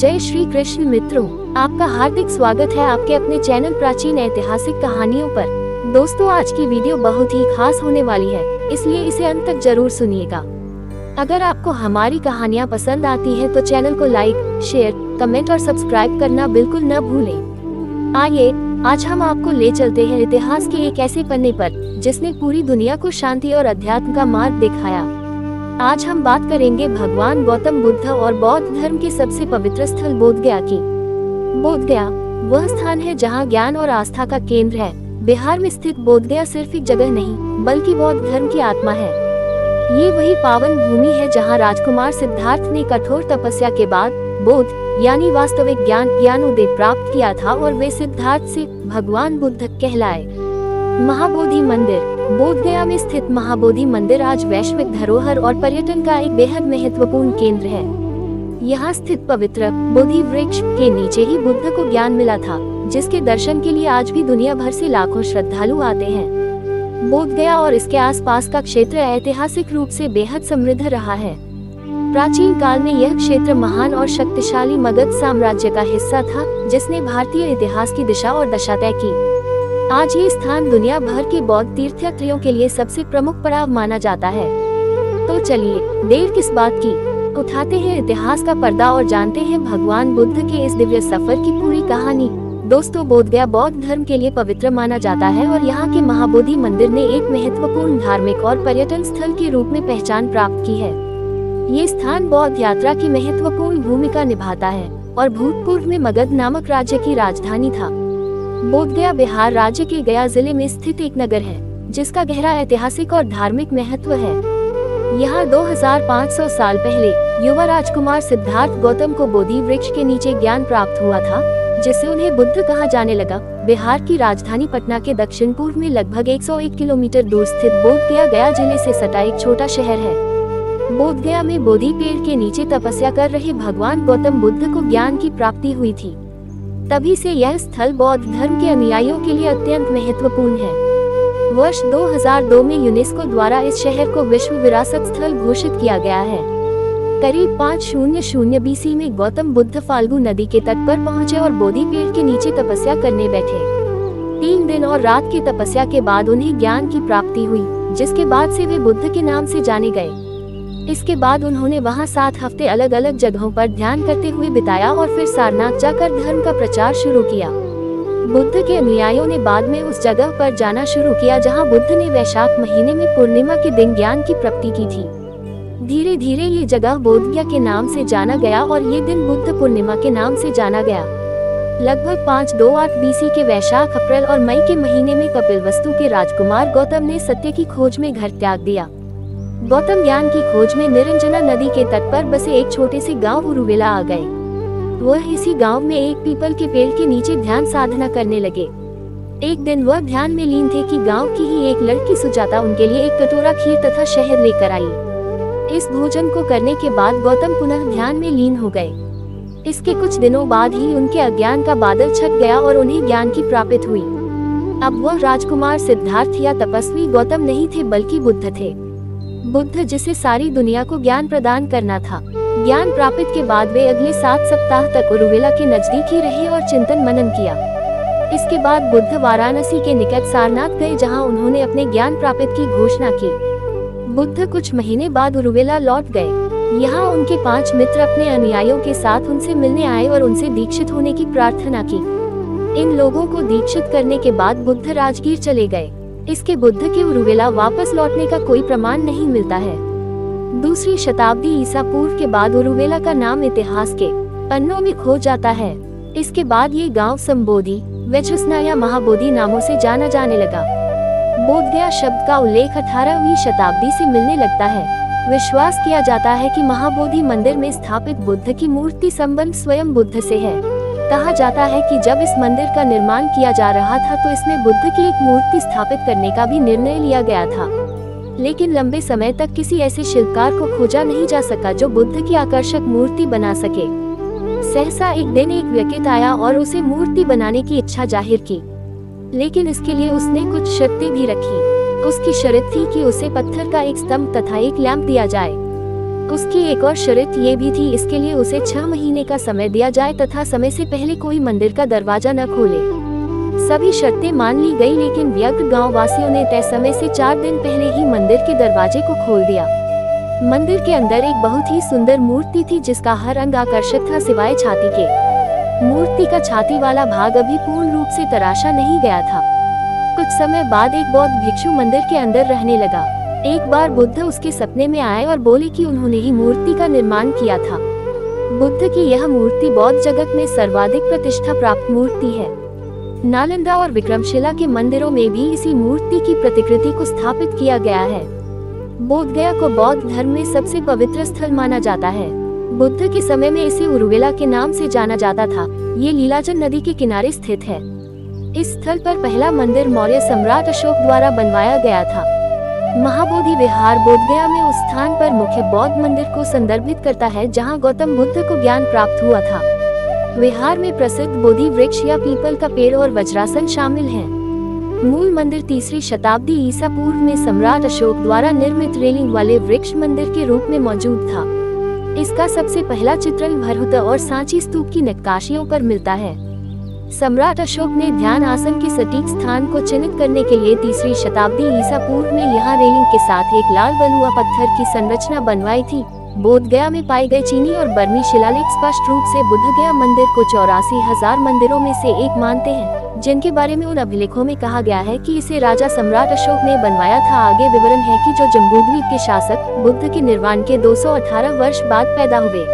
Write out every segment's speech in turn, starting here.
जय श्री कृष्ण मित्रों, आपका हार्दिक स्वागत है आपके अपने चैनल प्राचीन ऐतिहासिक कहानियों पर। दोस्तों, आज की वीडियो बहुत ही खास होने वाली है, इसलिए इसे अंत तक जरूर सुनिएगा। अगर आपको हमारी कहानियाँ पसंद आती हैं तो चैनल को लाइक, शेयर, कमेंट और सब्सक्राइब करना बिल्कुल न भूलें। आइए, आज हम आपको ले चलते हैं इतिहास के एक ऐसे पन्ने पर जिसने पूरी दुनिया को शांति और अध्यात्म का मार्ग दिखाया। आज हम बात करेंगे भगवान गौतम बुद्ध और बौद्ध धर्म के सबसे पवित्र स्थल बोधगया की। बोधगया वह स्थान है जहां ज्ञान और आस्था का केंद्र है। बिहार में स्थित बोधगया सिर्फ एक जगह नहीं बल्कि बौद्ध धर्म की आत्मा है। ये वही पावन भूमि है जहां राजकुमार सिद्धार्थ ने कठोर तपस्या के बाद बोध यानी वास्तविक ज्ञानोदय प्राप्त किया था और वे सिद्धार्थ से भगवान बुद्ध कहलाए। महाबोधि मंदिर। बोधगया में स्थित महाबोधि मंदिर आज वैश्विक धरोहर और पर्यटन का एक बेहद महत्वपूर्ण केंद्र है। यहाँ स्थित पवित्र बोधि वृक्ष के नीचे ही बुद्ध को ज्ञान मिला था, जिसके दर्शन के लिए आज भी दुनिया भर से लाखों श्रद्धालु आते हैं। बोधगया और इसके आसपास का क्षेत्र ऐतिहासिक रूप से बेहद समृद्ध रहा है। प्राचीन काल में यह क्षेत्र महान और शक्तिशाली मगध साम्राज्य का हिस्सा था, जिसने भारतीय इतिहास की दिशा और दशा तय की। आज ये स्थान दुनिया भर के बौद्ध तीर्थयात्रियों के लिए सबसे प्रमुख पड़ाव माना जाता है। तो चलिए, देर किस बात की, उठाते हैं इतिहास का पर्दा और जानते हैं भगवान बुद्ध के इस दिव्य सफर की पूरी कहानी। दोस्तों, बोधगया बौद्ध धर्म के लिए पवित्र माना जाता है और यहाँ के महाबोधि मंदिर ने एक महत्वपूर्ण धार्मिक और पर्यटन स्थल के रूप में पहचान प्राप्त की है। ये स्थान बौद्ध यात्रा की महत्वपूर्ण भूमिका निभाता है और भूतपूर्व में मगध नामक राज्य की राजधानी था। बोधगया बिहार राज्य के गया जिले में स्थित एक नगर है, जिसका गहरा ऐतिहासिक और धार्मिक महत्व है। यहाँ 2500 साल पहले युवा राजकुमार सिद्धार्थ गौतम को बोधि वृक्ष के नीचे ज्ञान प्राप्त हुआ था, जिससे उन्हें बुद्ध कहा जाने लगा। बिहार की राजधानी पटना के दक्षिण पूर्व में लगभग 101 किलोमीटर दूर स्थित बोधगया गया जिले से सटा एक छोटा शहर है। बोधगया में बोधि पेड़ के नीचे तपस्या कर रहे भगवान गौतम बुद्ध को ज्ञान की प्राप्ति हुई थी। तभी से यह स्थल बौद्ध धर्म के अनुयायियों के लिए अत्यंत महत्वपूर्ण है। वर्ष 2002 में यूनेस्को द्वारा इस शहर को विश्व विरासत स्थल घोषित किया गया है। करीब 500 BC में गौतम बुद्ध फाल्गु नदी के तट पर पहुंचे और बोधि पेड़ के नीचे तपस्या करने बैठे। 3 दिन और रात की तपस्या के बाद उन्हें ज्ञान की प्राप्ति हुई, जिसके बाद से वे बुद्ध के नाम से जाने गए। इसके बाद उन्होंने वहां 7 हफ्ते अलग अलग जगहों पर ध्यान करते हुए बिताया और फिर सारनाथ जाकर धर्म का प्रचार शुरू किया। बुद्ध के अनुयायियों ने बाद में उस जगह पर जाना शुरू किया जहां बुद्ध ने वैशाख महीने में पूर्णिमा के दिन ज्ञान की प्राप्ति की थी। धीरे धीरे ये जगह बोधगया के नाम से जाना गया और ये दिन बुद्ध पूर्णिमा के नाम से जाना गया। लगभग 528 BC के वैशाख, अप्रैल और मई के महीने में कपिलवस्तु के राजकुमार गौतम ने सत्य की खोज में घर त्याग दिया। गौतम ज्ञान की खोज में निरंजना नदी के तट पर बसे एक छोटे से गांव उरुवेला आ गए। वह इसी गांव में एक पीपल के पेड़ के नीचे ध्यान साधना करने लगे। एक दिन वह ध्यान में लीन थे कि गांव की ही एक लड़की सुजाता उनके लिए एक कटोरा खीर तथा शहद लेकर आई। इस भोजन को करने के बाद गौतम पुनः ध्यान में लीन हो गए। इसके कुछ दिनों बाद ही उनके अज्ञान का बादल छट गया और उन्हें ज्ञान की प्राप्ति हुई। अब वह राजकुमार सिद्धार्थ या तपस्वी गौतम नहीं थे बल्कि बुद्ध थे। बुद्ध जिसे सारी दुनिया को ज्ञान प्रदान करना था। ज्ञान प्राप्त के बाद वे अगले 7 सप्ताह तक उरुवेला के नजदीक ही रहे और चिंतन मनन किया। इसके बाद बुद्ध वाराणसी के निकट सारनाथ गए, जहां उन्होंने अपने ज्ञान प्राप्ति की घोषणा की। बुद्ध कुछ महीने बाद उरुवेला लौट गए। यहाँ उनके 5 मित्र अपने अनुयायियों के साथ उनसे मिलने आए और उनसे दीक्षित होने की प्रार्थना की। इन लोगों को दीक्षित करने के बाद बुद्ध राजगीर चले गए। इसके बुद्ध के उरुवेला वापस लौटने का कोई प्रमाण नहीं मिलता है। दूसरी शताब्दी ईसा पूर्व के बाद उरुवेला का नाम इतिहास के पन्नों में खो जाता है। इसके बाद ये गांव संबोधि, वेचुसना या महाबोधि नामों से जाना जाने लगा। बोधगया शब्द का उल्लेख 18वीं शताब्दी से मिलने लगता है। विश्वास किया जाता है कि महाबोधि मंदिर में स्थापित बुद्ध की मूर्ति संबंध स्वयं बुद्ध से है। कहा जाता है कि जब इस मंदिर का निर्माण किया जा रहा था तो इसमें बुद्ध की एक मूर्ति स्थापित करने का भी निर्णय लिया गया था, लेकिन लंबे समय तक किसी ऐसे शिल्पकार को खोजा नहीं जा सका जो बुद्ध की आकर्षक मूर्ति बना सके। सहसा एक दिन एक व्यक्ति आया और उसे मूर्ति बनाने की इच्छा जाहिर की, लेकिन इसके लिए उसने कुछ शर्तें भी रखी। उसकी शर्त थी कि उसे पत्थर का एक स्तंभ तथा एक लैंप दिया जाए। उसकी एक और शर्त ये भी थी, इसके लिए उसे 6 महीने का समय दिया जाए तथा समय से पहले कोई मंदिर का दरवाजा न खोले। सभी शर्तें मान ली गई, लेकिन व्यग्र गांव वासियों ने तय समय से 4 दिन पहले ही मंदिर के दरवाजे को खोल दिया। मंदिर के अंदर एक बहुत ही सुंदर मूर्ति थी जिसका हर अंग आकर्षक था सिवाय छाती के। मूर्ति का छाती वाला भाग अभी पूर्ण रूप से तराशा नहीं गया था। कुछ समय बाद एक बौद्ध भिक्षु मंदिर के अंदर रहने लगा। एक बार बुद्ध उसके सपने में आए और बोले कि उन्होंने ही मूर्ति का निर्माण किया था। बुद्ध की यह मूर्ति बौद्ध जगत में सर्वाधिक प्रतिष्ठा प्राप्त मूर्ति है। नालंदा और विक्रमशिला के मंदिरों में भी इसी मूर्ति की प्रतिकृति को स्थापित किया गया है। बोधगया को बौद्ध धर्म में सबसे पवित्र स्थल माना जाता है। बुद्ध के समय में इसे उरुवेला के नाम से जाना जाता था। ये लीलाजन नदी के किनारे स्थित है। इस स्थल पर पहला मंदिर मौर्य सम्राट अशोक द्वारा बनवाया गया था। महाबोधि विहार बोधगया में उस स्थान पर मुख्य बौद्ध मंदिर को संदर्भित करता है जहां गौतम बुद्ध को ज्ञान प्राप्त हुआ था। विहार में प्रसिद्ध बोधि वृक्ष या पीपल का पेड़ और वज्रासन शामिल हैं। मूल मंदिर 3री शताब्दी ईसा पूर्व में सम्राट अशोक द्वारा निर्मित रेलिंग वाले वृक्ष मंदिर के रूप में मौजूद था। इसका सबसे पहला चित्रण भरहुत और सांची स्तूप की नक्काशियों पर मिलता है। सम्राट अशोक ने ध्यान आसन के सटीक स्थान को चिन्हित करने के लिए 3री शताब्दी ईसा पूर्व में यहाँ रेलिंग के साथ एक लाल बलुआ पत्थर की संरचना बनवाई थी। बोधगया में पाए गए चीनी और बर्मी शिलालेख स्पष्ट रूप से बुद्धगया मंदिर को 84,000 मंदिरों में से एक मानते हैं, जिनके बारे में उन अभिलेखों में कहा गया है कि इसे राजा सम्राट अशोक ने बनवाया था। आगे विवरण है कि जो जम्बूद्वीप के शासक बुद्ध के निर्वाण के 218 वर्ष बाद पैदा हुए।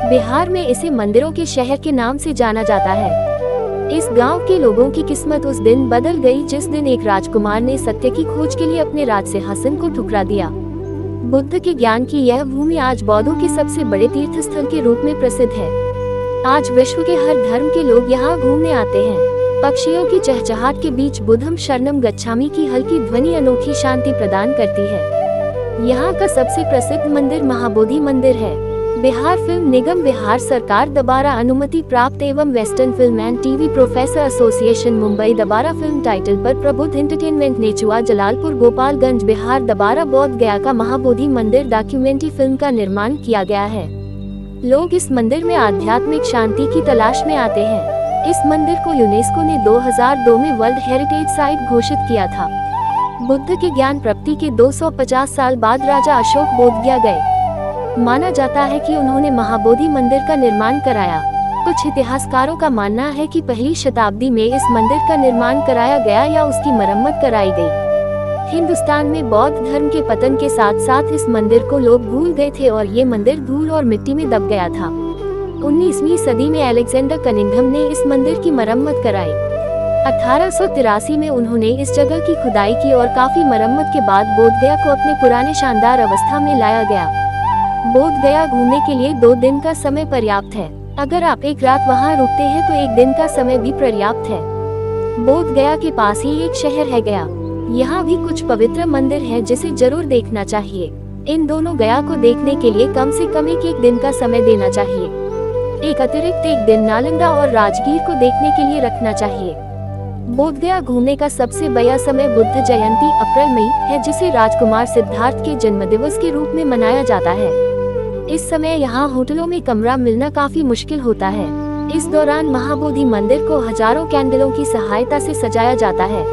बिहार में इसे मंदिरों के शहर के नाम से जाना जाता है। इस गांव के लोगों की किस्मत उस दिन बदल गई जिस दिन एक राजकुमार ने सत्य की खोज के लिए अपने राज सिंहासन को ठुकरा दिया। बुद्ध के ज्ञान की यह भूमि आज बौद्धों के सबसे बड़े तीर्थ स्थल के रूप में प्रसिद्ध है। आज विश्व के हर धर्म के लोग यहाँ घूमने आते हैं। पक्षियों की चहचहाट के बीच बुद्धम शरणम गच्छामि की हल्की ध्वनि अनोखी शांति प्रदान करती है। यहाँ का सबसे प्रसिद्ध मंदिर महाबोधि मंदिर है। बिहार फिल्म निगम बिहार सरकार द्वारा अनुमति प्राप्त एवं western film and TV professor association Mumbai द्वारा फिल्म टाइटल पर प्रबुद्ध एंटरटेनमेंट नेचुआ जलालपुर गोपालगंज बिहार द्वारा बोधगया का महाबोधि मंदिर डॉक्यूमेंट्री फिल्म का निर्माण किया गया है। लोग इस मंदिर में आध्यात्मिक शांति की तलाश में आते हैं। इस मंदिर को यूनेस्को ने 2002 में वर्ल्ड हेरिटेज साइट घोषित किया था। बुद्ध के ज्ञान प्राप्ति के 250 साल बाद राजा अशोक बोधगया गए। माना जाता है कि उन्होंने महाबोधि मंदिर का निर्माण कराया। कुछ इतिहासकारों का मानना है कि पहली शताब्दी में इस मंदिर का निर्माण कराया गया या उसकी मरम्मत कराई गई। हिंदुस्तान में बौद्ध धर्म के पतन के साथ साथ इस मंदिर को लोग भूल गए थे और ये मंदिर धूल और मिट्टी में दब गया था। 19वीं सदी में अलेक्जेंडर कनिंघम ने इस मंदिर की मरम्मत कराई। 1883 में उन्होंने इस जगह की खुदाई की और काफी मरम्मत के बाद बोधगया को अपने पुराने शानदार अवस्था में लाया गया। बोधगया घूमने के लिए 2 दिन का समय पर्याप्त है। अगर आप एक रात वहां रुकते हैं तो 1 दिन का समय भी पर्याप्त है। बोधगया के पास ही एक शहर है गया। यहाँ भी कुछ पवित्र मंदिर हैं जिसे जरूर देखना चाहिए। इन दोनों गया को देखने के लिए कम से कम एक दिन का समय देना चाहिए। एक अतिरिक्त 1 दिन नालंदा और राजगीर को देखने के लिए रखना चाहिए। बोधगया घूमने का सबसे बढ़िया समय बुद्ध जयंती अप्रैल मई है, जिसे राजकुमार सिद्धार्थ के जन्मदिवस के रूप में मनाया जाता है। इस समय यहाँ होटलों में कमरा मिलना काफी मुश्किल होता है। इस दौरान महाबोधि मंदिर को हजारों कैंडलों की सहायता से सजाया जाता है।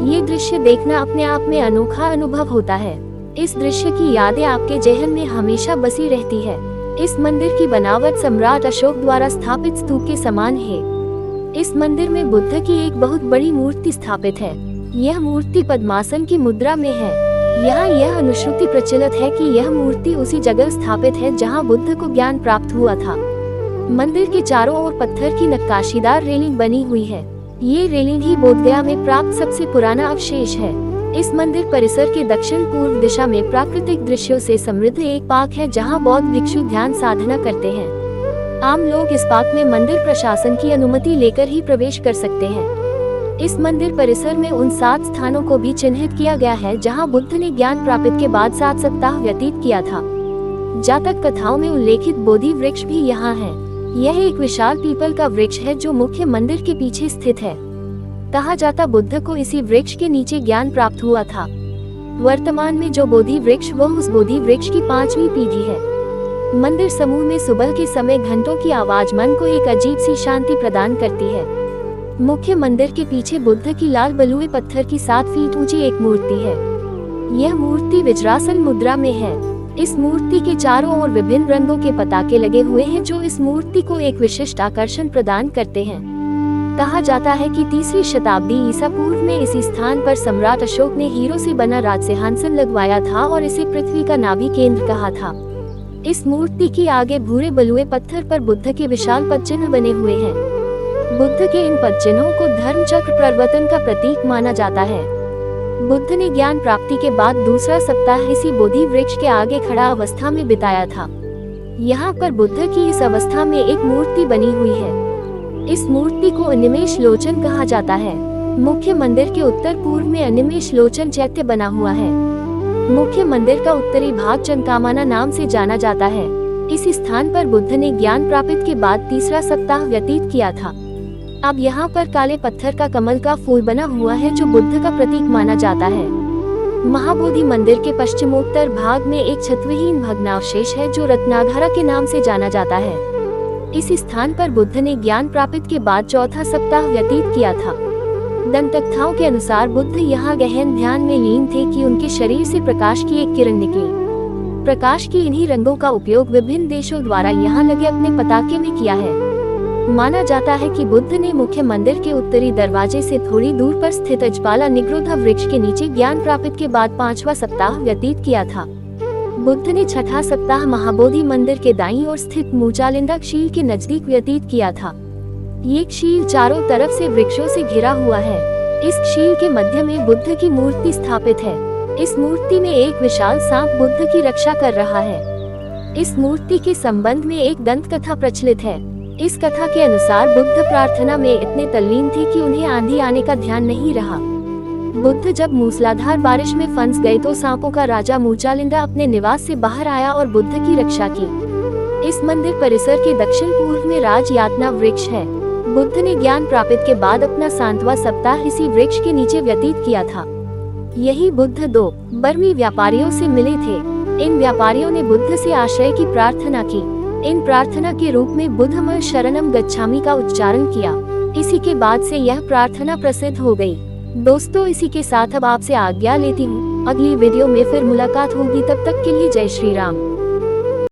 ये दृश्य देखना अपने आप में अनोखा अनुभव होता है। इस दृश्य की यादें आपके जेहन में हमेशा बसी रहती है। इस मंदिर की बनावट सम्राट अशोक द्वारा स्थापित स्तूप के समान है। इस मंदिर में बुद्ध की एक बहुत बड़ी मूर्ति स्थापित है। यह मूर्ति पद्मासन की मुद्रा में है। यहाँ यह अनुश्रुति प्रचलित है कि यह मूर्ति उसी जगह स्थापित है जहाँ बुद्ध को ज्ञान प्राप्त हुआ था। मंदिर के चारों ओर पत्थर की नक्काशीदार रेलिंग बनी हुई है। ये रेलिंग ही बोधगया में प्राप्त सबसे पुराना अवशेष है। इस मंदिर परिसर के दक्षिण पूर्व दिशा में प्राकृतिक दृश्यों से समृद्ध एक पार्क है जहाँ बौद्ध भिक्षु ध्यान साधना करते हैं। आम लोग इस पार्क में मंदिर प्रशासन की अनुमति लेकर ही प्रवेश कर सकते हैं। इस मंदिर परिसर में उन 7 स्थानों को भी चिन्हित किया गया है जहां बुद्ध ने ज्ञान प्राप्ति के बाद 7 सप्ताह व्यतीत किया था। जातक कथाओं में उल्लेखित बोधि वृक्ष भी यहाँ है। यह एक विशाल पीपल का वृक्ष है जो मुख्य मंदिर के पीछे स्थित है। कहा जाता बुद्ध को इसी वृक्ष के नीचे ज्ञान प्राप्त हुआ था। वर्तमान में जो बोधि वृक्ष वह उस बोधि वृक्ष की 5वीं पीढ़ी है। मंदिर समूह में सुबह के समय घंटों की आवाज मन को एक अजीब सी शांति प्रदान करती है। मुख्य मंदिर के पीछे बुद्ध की लाल बलुए पत्थर की 7 फीट ऊंची एक मूर्ति है। यह मूर्ति वज्रासन मुद्रा में है। इस मूर्ति के चारों ओर विभिन्न रंगों के पताके लगे हुए हैं जो इस मूर्ति को एक विशिष्ट आकर्षण प्रदान करते हैं। कहा जाता है कि 3वीं शताब्दी ईसा पूर्व में इसी स्थान पर सम्राट अशोक ने हीरो से बना राजसिंहासन लगवाया था और इसे पृथ्वी का नाभि केंद्र कहा था। इस मूर्ति के आगे भूरे बलुए पत्थर पर बुद्ध के विशाल पदचिन्ह बने हुए हैं। बुद्ध के इन पदचिन्हों को धर्म चक्र प्रवर्तन का प्रतीक माना जाता है। बुद्ध ने ज्ञान प्राप्ति के बाद दूसरा सप्ताह इसी बोधि वृक्ष के आगे खड़ा अवस्था में बिताया था। यहाँ पर बुद्ध की इस अवस्था में एक मूर्ति बनी हुई है। इस मूर्ति को अनिमेष लोचन कहा जाता है। मुख्य मंदिर के उत्तर पूर्व में अनिमेष लोचन चैत्य बना हुआ है। मुख्य मंदिर का उत्तरी भाग चंकामाना नाम से जाना जाता है। इस स्थान पर बुद्ध ने ज्ञान प्राप्त के बाद तीसरा सप्ताह व्यतीत किया था। अब यहाँ पर काले पत्थर का कमल का फूल बना हुआ है जो बुद्ध का प्रतीक माना जाता है। महाबोधि मंदिर के पश्चिमोत्तर भाग में एक छतविहीन भग्नावशेष है जो रत्नाधारा के नाम से जाना जाता है। इस स्थान पर बुद्ध ने ज्ञान प्राप्त के बाद चौथा सप्ताह व्यतीत किया था। दंतकथाओं के अनुसार बुद्ध यहाँ गहन ध्यान में लीन थे कि उनके शरीर से प्रकाश की एक किरण निकली। प्रकाश की इन्हीं रंगों का उपयोग विभिन्न देशों द्वारा यहाँ लगे अपने पताके में किया है। माना जाता है कि बुद्ध ने मुख्य मंदिर के उत्तरी दरवाजे से थोड़ी दूर पर स्थित अजपाला निग्रोधा वृक्ष के नीचे ज्ञान प्राप्त के बाद 5वां सप्ताह व्यतीत किया था। बुद्ध ने छठा सप्ताह महाबोधि मंदिर के दाईं ओर स्थित मूचालिंदा शील के नजदीक व्यतीत किया था। ये शील चारों तरफ से वृक्षों से घिरा हुआ है। इस शील के मध्य में बुद्ध की मूर्ति स्थापित है। इस मूर्ति में एक विशाल सांप बुद्ध की रक्षा कर रहा है। इस मूर्ति के संबंध में एक दंत कथा प्रचलित है। इस कथा के अनुसार बुद्ध प्रार्थना में इतने तल्लीन थे कि उन्हें आंधी आने का ध्यान नहीं रहा। बुद्ध जब मूसलाधार बारिश में फंस गए तो सांपों का राजा मूचालिंदा अपने निवास से बाहर आया और बुद्ध की रक्षा की। इस मंदिर परिसर के दक्षिण पूर्व में राज यातना वृक्ष है। बुद्ध ने ज्ञान प्राप्त के बाद अपना 7वां सप्ताह इसी वृक्ष के नीचे व्यतीत किया था। यही बुद्ध 2 बर्मी व्यापारियों से मिले थे। इन व्यापारियों ने बुद्ध से आश्रय की प्रार्थना की। इन प्रार्थना के रूप में बुद्धम शरणम गच्छामि का उच्चारण किया। इसी के बाद से यह प्रार्थना प्रसिद्ध हो गई। दोस्तों, इसी के साथ अब आपसे आज्ञा लेती हूँ। अगली वीडियो में फिर मुलाकात होगी, तब तक के लिए जय श्री राम।